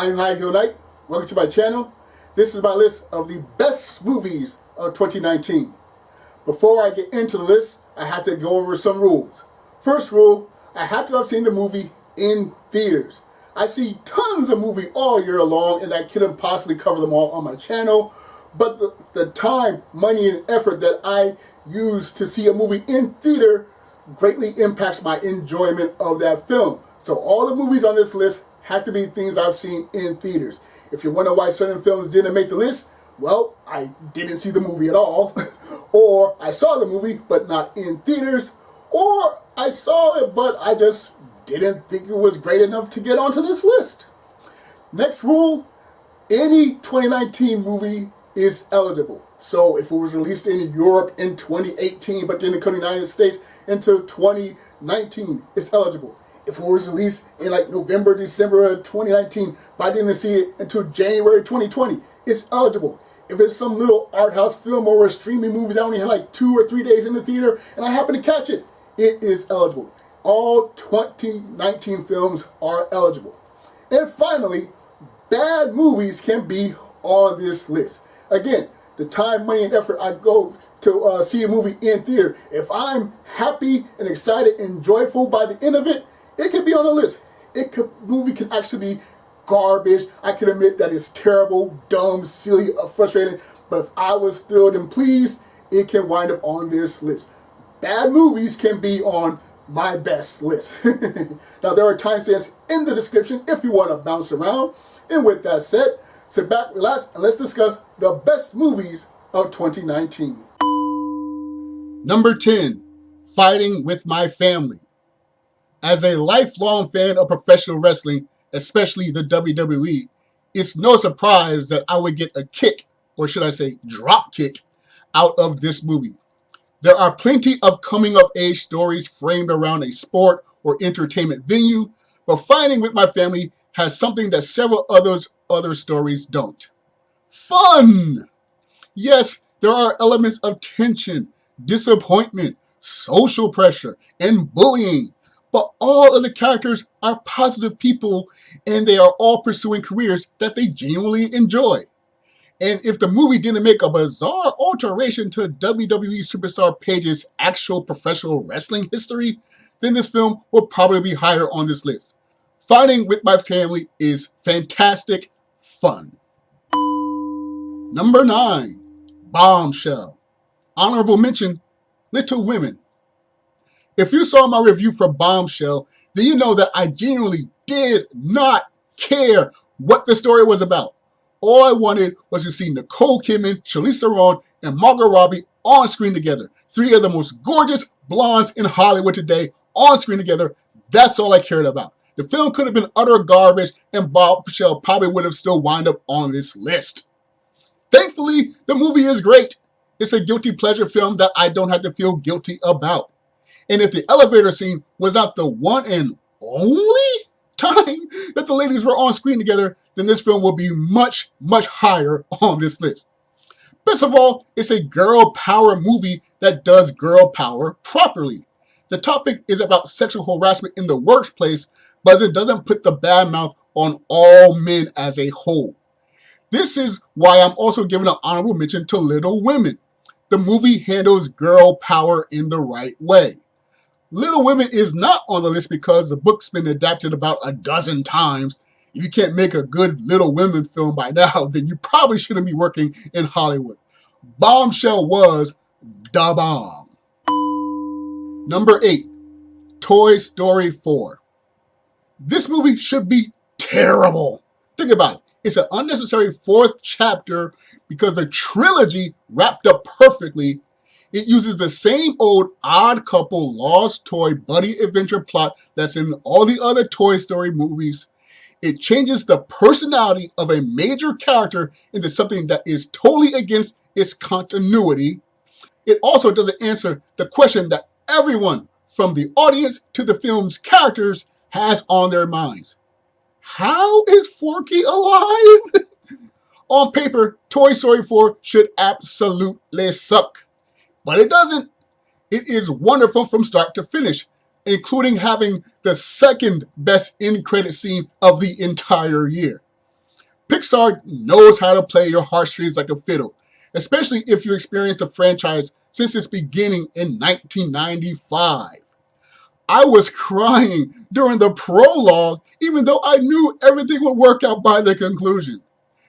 I'm High Heel Knight. Welcome to my channel. This is my list of the best movies of 2019. Before I get into the list, I have to go over some rules. First rule, I have to have seen the movie in theaters. I see tons of movies all year long and I couldn't possibly cover them all on my channel. But the time, money, and effort that I use to see a movie in theater greatly impacts my enjoyment of that film. So all the movies on this list have to be things I've seen in theaters. If you wonder why certain films didn't make the list, well, I didn't see the movie at all. Or I saw the movie but not in theaters. Or I saw it but I just didn't think it was great enough to get onto this list. Next rule, any 2019 movie is eligible. So if it was released in Europe in 2018 but didn't come to the United States until 2019, it's eligible. If it was released in like November, December of 2019 but I didn't see it until January 2020, it's eligible. If it's some little art house film or a streaming movie that only had like 2 or 3 days in the theater and I happen to catch it, it is eligible. All 2019 films are eligible. And finally, bad movies can be on this list. Again, the time, money, and effort I go to see a movie in theater, if I'm happy and excited and joyful by the end of it, it can be on the list. Movie can actually be garbage. I can admit that it's terrible, dumb, silly, frustrating, but if I was thrilled and pleased, it can wind up on this list. Bad movies can be on my best list. Now, there are timestamps in the description if you want to bounce around. And with that said, sit back, relax, and let's discuss the best movies of 2019. Number 10, Fighting with My Family. As a lifelong fan of professional wrestling, especially the WWE, it's no surprise that I would get a kick, or should I say drop kick, out of this movie. There are plenty of coming-of-age stories framed around a sport or entertainment venue, but Fighting with My Family has something that several other stories don't. Fun! Yes, there are elements of tension, disappointment, social pressure, and bullying, but all of the characters are positive people and they are all pursuing careers that they genuinely enjoy. And if the movie didn't make a bizarre alteration to WWE superstar Paige's actual professional wrestling history, then this film would probably be higher on this list. Fighting with My Family is fantastic fun. Number 9, Bombshell. Honorable mention, Little Women. If you saw my review for Bombshell, then you know that I genuinely did not care what the story was about. All I wanted was to see Nicole Kidman, Charlize Theron, and Margot Robbie on screen together. 3 of the most gorgeous blondes in Hollywood today on screen together. That's all I cared about. The film could have been utter garbage and Bombshell probably would have still wound up on this list. Thankfully, the movie is great. It's a guilty pleasure film that I don't have to feel guilty about. And if the elevator scene was not the one and only time that the ladies were on screen together, then this film will be much, much higher on this list. Best of all, it's a girl power movie that does girl power properly. The topic is about sexual harassment in the workplace, but it doesn't put the bad mouth on all men as a whole. This is why I'm also giving an honorable mention to Little Women. The movie handles girl power in the right way. Little Women is not on the list because the book's been adapted about a dozen times. If you can't make a good Little Women film by now, then you probably shouldn't be working in Hollywood. Bombshell was da bomb. Number 8, Toy Story 4. This movie should be terrible. Think about it. It's an unnecessary 4th chapter because the trilogy wrapped up perfectly. It uses the same old odd couple lost toy buddy adventure plot that's in all the other Toy Story movies. It changes the personality of a major character into something that is totally against its continuity. It also doesn't answer the question that everyone, from the audience to the film's characters, has on their minds. How is Forky alive? On paper, Toy Story 4 should absolutely suck. But it doesn't. It is wonderful from start to finish, including having the second best end credit scene of the entire year. Pixar knows how to play your heartstrings like a fiddle, especially if you experienced the franchise since its beginning in 1995. I was crying during the prologue, even though I knew everything would work out by the conclusion.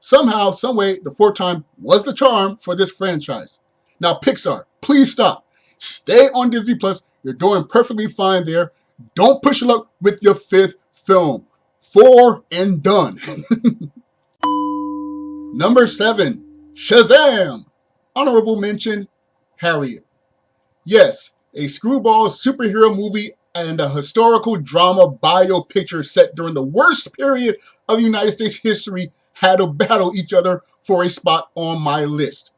Somehow, someway, the fourth time was the charm for this franchise. Now, Pixar, please stop. Stay on Disney Plus. You're doing perfectly fine there. Don't push your luck with your fifth film. 4 and done. Number 7, Shazam! Honorable mention, Harriet. Yes, a screwball superhero movie and a historical drama bio picture set during the worst period of United States history had to battle each other for a spot on my list.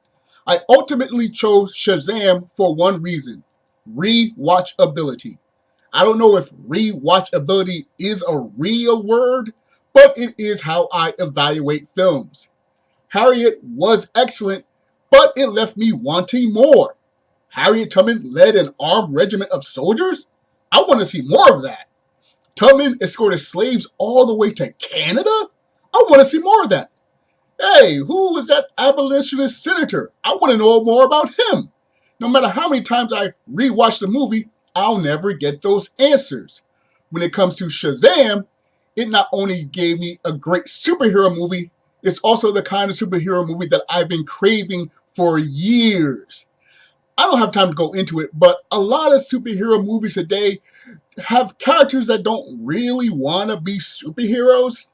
I ultimately chose Shazam for one reason: rewatchability. I don't know if rewatchability is a real word, but it is how I evaluate films. Harriet was excellent, but it left me wanting more. Harriet Tubman led an armed regiment of soldiers? I want to see more of that. Tubman escorted slaves all the way to Canada? I want to see more of that. Hey, who was that abolitionist senator? I want to know more about him. No matter how many times I rewatch the movie, I'll never get those answers. When it comes to Shazam, it not only gave me a great superhero movie, it's also the kind of superhero movie that I've been craving for years. I don't have time to go into it, but a lot of superhero movies today have characters that don't really want to be superheroes.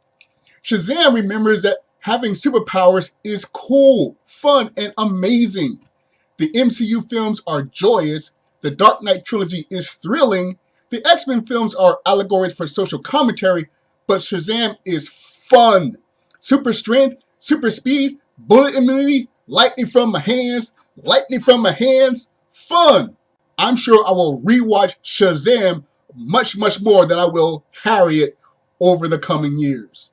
Shazam remembers that having superpowers is cool, fun, and amazing. The MCU films are joyous, the Dark Knight trilogy is thrilling, the X-Men films are allegories for social commentary, but Shazam is fun. Super strength, super speed, bullet immunity, lightning from my hands, fun. I'm sure I will rewatch Shazam much more than I will Harriet over the coming years.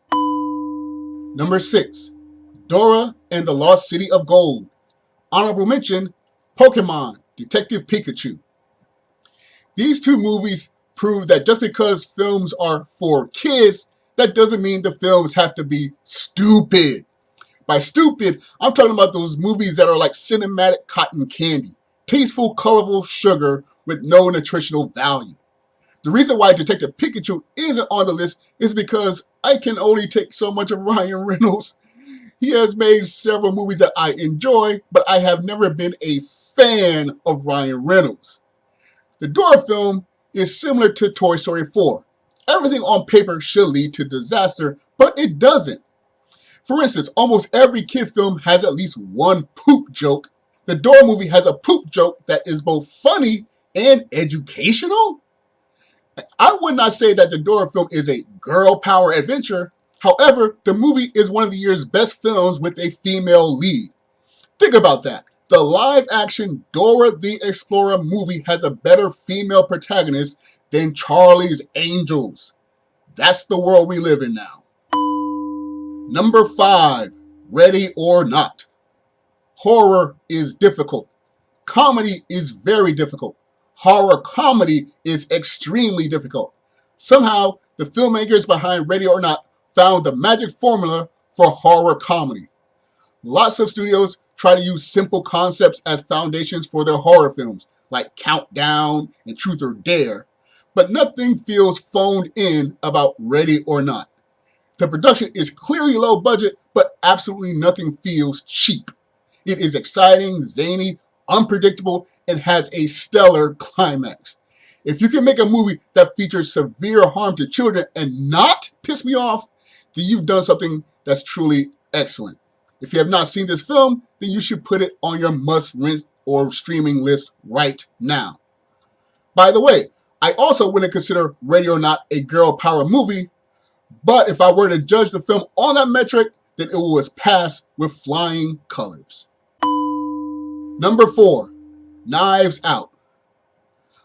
Number 6, Dora and the Lost City of Gold. Honorable mention, Pokemon, Detective Pikachu. These two movies prove that just because films are for kids, that doesn't mean the films have to be stupid. By stupid, I'm talking about those movies that are like cinematic cotton candy, tasteful, colorful sugar with no nutritional value. The reason why Detective Pikachu isn't on the list is because I can only take so much of Ryan Reynolds. He has made several movies that I enjoy, but I have never been a fan of Ryan Reynolds. The Dora film is similar to Toy Story 4. Everything on paper should lead to disaster, but it doesn't. For instance, almost every kid film has at least one poop joke. The Dora movie has a poop joke that is both funny and educational. I would not say that the Dora film is a girl power adventure. However, the movie is one of the year's best films with a female lead. Think about that. The live-action Dora the Explorer movie has a better female protagonist than Charlie's Angels. That's the world we live in now. Number 5, Ready or Not. Horror is difficult. Comedy is very difficult. Horror comedy is extremely difficult. Somehow, the filmmakers behind Ready or Not found the magic formula for horror comedy. Lots of studios try to use simple concepts as foundations for their horror films, like Countdown and Truth or Dare, but nothing feels phoned in about Ready or Not. The production is clearly low budget, but absolutely nothing feels cheap. It is exciting, zany, unpredictable, and has a stellar climax. If you can make a movie that features severe harm to children and not piss me off, then you've done something that's truly excellent. If you have not seen this film, then you should put it on your must-rent or streaming list right now. By the way, I also wouldn't consider Ready or Not a girl power movie, but if I were to judge the film on that metric, then it was passed with flying colors. Number 4, Knives Out.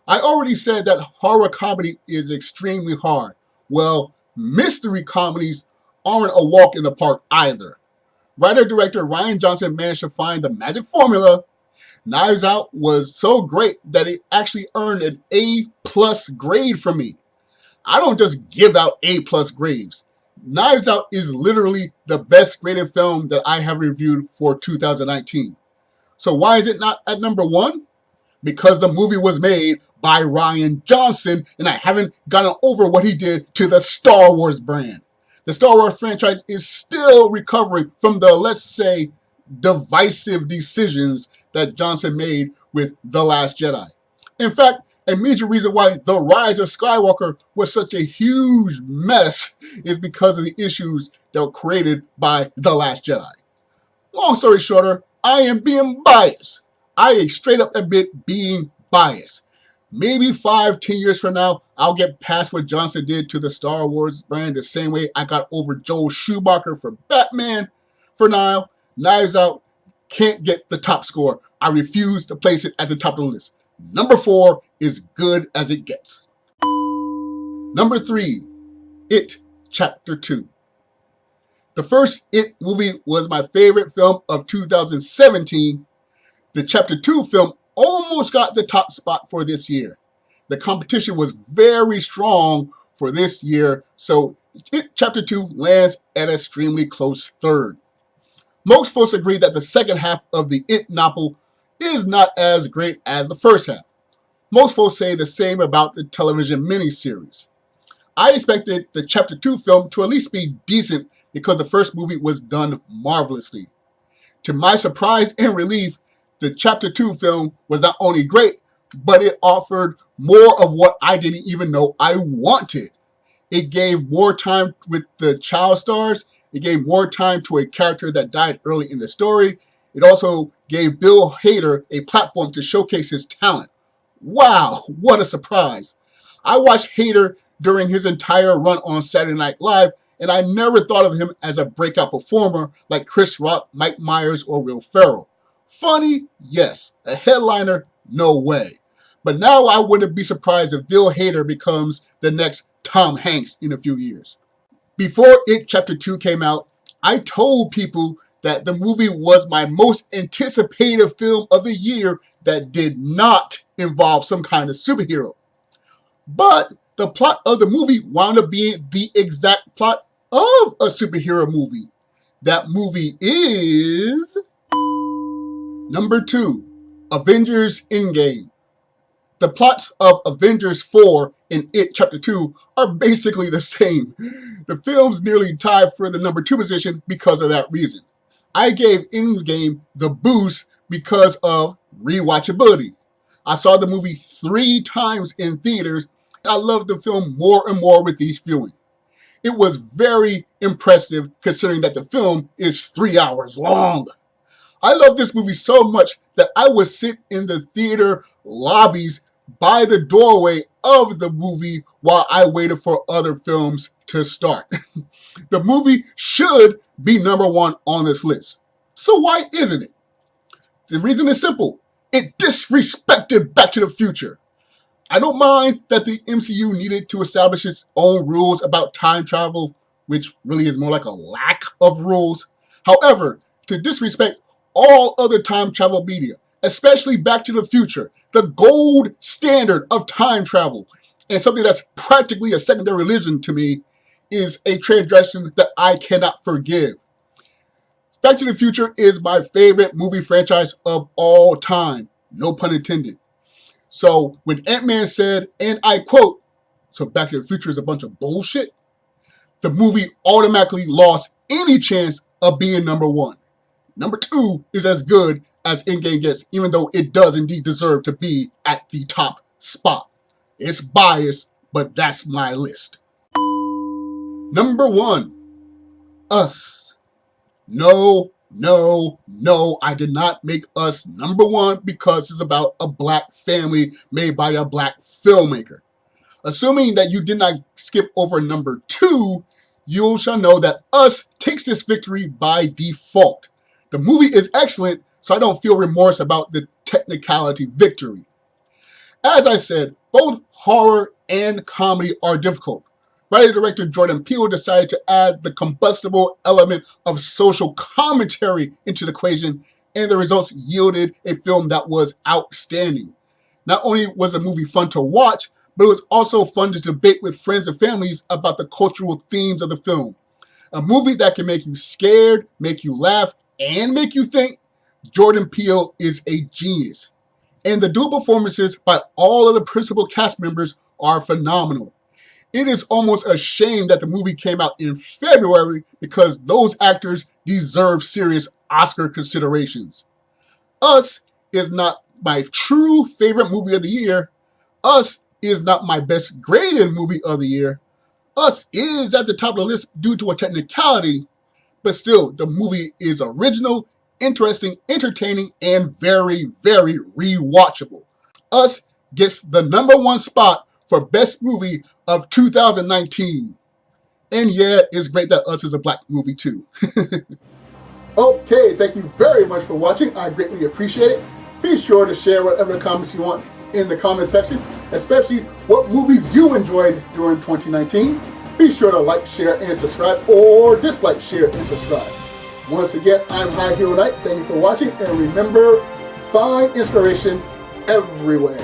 I already said that horror comedy is extremely hard. Well, mystery comedies aren't a walk in the park either. Writer-director Rian Johnson managed to find the magic formula. Knives Out was so great that it actually earned an A+ grade from me. I don't just give out A+ grades. Knives Out is literally the best graded film that I have reviewed for 2019. So why is it not at number one? Because the movie was made by Rian Johnson, and I haven't gotten over what he did to the Star Wars brand. The Star Wars franchise is still recovering from the, let's say, divisive decisions that Johnson made with The Last Jedi. In fact, a major reason why The Rise of Skywalker was such a huge mess is because of the issues that were created by The Last Jedi. Long story shorter, I am being biased. I straight up admit being biased. Maybe 5-10 years from now, I'll get past what Johnson did to the Star Wars brand the same way I got over Joel Schumacher for Batman. For now, Knives Out can't get the top score. I refuse to place it at the top of the list. Number 4 is good as it gets. Number 3, It Chapter 2. The first It movie was my favorite film of 2017. The Chapter 2 film almost got the top spot for this year. The competition was very strong for this year, so It Chapter 2 lands at an extremely close third. Most folks agree that the second half of the It novel is not as great as the first half. Most folks say the same about the television miniseries. I expected the Chapter 2 film to at least be decent because the first movie was done marvelously. To my surprise and relief, the Chapter 2 film was not only great, but it offered more of what I didn't even know I wanted. It gave more time with the child stars. It gave more time to a character that died early in the story. It also gave Bill Hader a platform to showcase his talent. Wow, what a surprise. I watched Hader during his entire run on Saturday Night Live, and I never thought of him as a breakout performer like Chris Rock, Mike Myers, or Will Ferrell. Funny? Yes. A headliner? No way. But now I wouldn't be surprised if Bill Hader becomes the next Tom Hanks in a few years. Before It Chapter 2 came out, I told people that the movie was my most anticipated film of the year that did not involve some kind of superhero. But the plot of the movie wound up being the exact plot of a superhero movie. That movie is number 2, Avengers Endgame. The plots of Avengers 4 and It Chapter 2 are basically the same. The film's nearly tied for the number 2 position because of that reason. I gave Endgame the boost because of rewatchability. I saw the movie 3 times in theaters. I loved the film more and more with each viewing. It was very impressive considering that the film is 3 hours long. I love this movie so much that I would sit in the theater lobbies by the doorway of the movie while I waited for other films to start. The movie should be number 1 on this list. So why isn't it? The reason is simple. It disrespected Back to the Future. I don't mind that the MCU needed to establish its own rules about time travel, which really is more like a lack of rules. However, to disrespect all other time travel media, especially Back to the Future, the gold standard of time travel, and something that's practically a secondary religion to me, is a transgression that I cannot forgive. Back to the Future is my favorite movie franchise of all time, no pun intended. So when Ant-Man said, and I quote, "So Back to the Future is a bunch of bullshit," the movie automatically lost any chance of being number 1. Number 2 is as good as Endgame gets, even though it does indeed deserve to be at the top spot. It's biased, but that's my list. Number 1, Us. No, I did not make Us number 1 because it's about a black family made by a black filmmaker. Assuming that you did not skip over number 2, you shall know that Us takes this victory by default. The movie is excellent, so I don't feel remorse about the technicality victory. As I said, both horror and comedy are difficult. Writer-director Jordan Peele decided to add the combustible element of social commentary into the equation, and the results yielded a film that was outstanding. Not only was the movie fun to watch, but it was also fun to debate with friends and families about the cultural themes of the film. A movie that can make you scared, make you laugh, and make you think. Jordan Peele is a genius. And the dual performances by all of the principal cast members are phenomenal. It is almost a shame that the movie came out in February because those actors deserve serious Oscar considerations. Us is not my true favorite movie of the year. Us is not my best graded movie of the year. Us is at the top of the list due to a technicality, but still, the movie is original, interesting, entertaining, and very, very rewatchable. Us gets the #1 spot for best movie of 2019. And yeah, it's great that Us is a black movie too. Okay, thank you very much for watching. I greatly appreciate it. Be sure to share whatever comments you want in the comment section, especially what movies you enjoyed during 2019. Be sure to like, share, and subscribe, or dislike, share, and subscribe. Once again, I'm High Hero Knight. Thank you for watching, and remember, find inspiration everywhere.